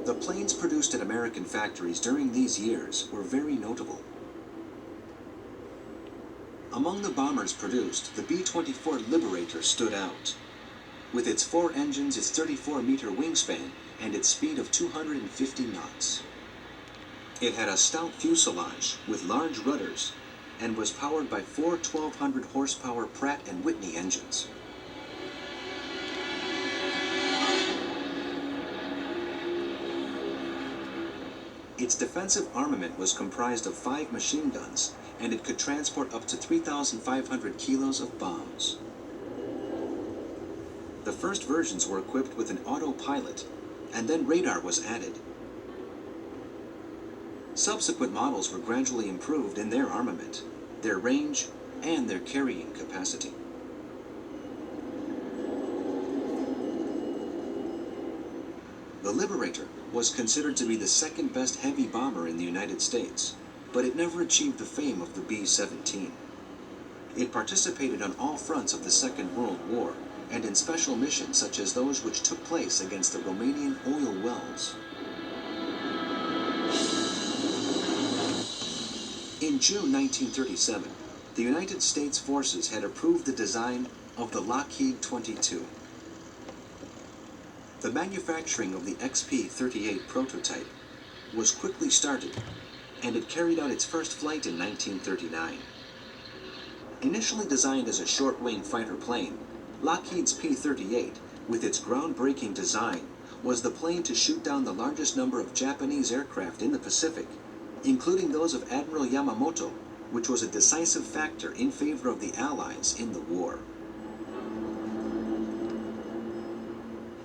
The planes produced at American factories during these years were very notable. Among the bombers produced, the B-24 Liberator stood out. With its 4 engines, its 34-meter wingspan, and its speed of 250 knots. It had a stout fuselage with large rudders and was powered by 4 1,200 horsepower Pratt & Whitney engines. Its defensive armament was comprised of 5 machine guns, and it could transport up to 3,500 kilos of bombs. The first versions were equipped with an autopilot, and then radar was added. Subsequent models were gradually improved in their armament, their range, and their carrying capacity. The Liberator was considered to be the second best heavy bomber in the United States, but it never achieved the fame of the B-17. It participated on all fronts of the Second World War, and in special missions such as those which took place against the Romanian oil wells. In June 1937, the United States forces had approved the design of the Lockeed 22. The manufacturing of the XP-38 prototype was quickly started, and it carried out its first flight in 1939. Initially designed as a short-wing fighter plane, Lockheed's P-38, with its groundbreaking design, was the plane to shoot down the largest number of Japanese aircraft in the Pacific, including those of Admiral Yamamoto, which was a decisive factor in favor of the Allies in the war.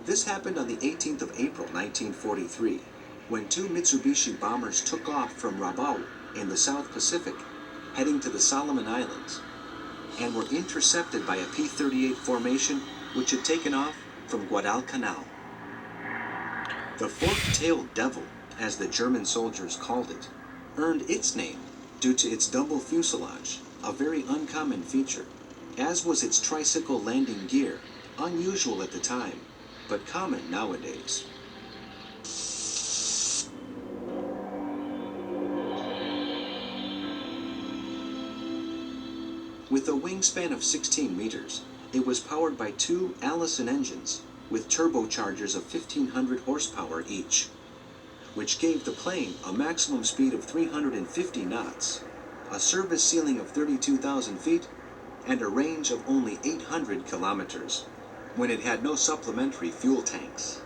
This happened on the 18th of April 1943, when 2 Mitsubishi bombers took off from Rabaul in the South Pacific, heading to the Solomon Islands, and were intercepted by a P-38 formation which had taken off from Guadalcanal. The fork-tailed devil, as the German soldiers called it, earned its name due to its double fuselage, a very uncommon feature, as was its tricycle landing gear, unusual at the time, but common nowadays. With a wingspan of 16 meters, it was powered by 2 Allison engines with turbochargers of 1,500 horsepower each, which gave the plane a maximum speed of 350 knots, a service ceiling of 32,000 feet, and a range of only 800 kilometers, when it had no supplementary fuel tanks.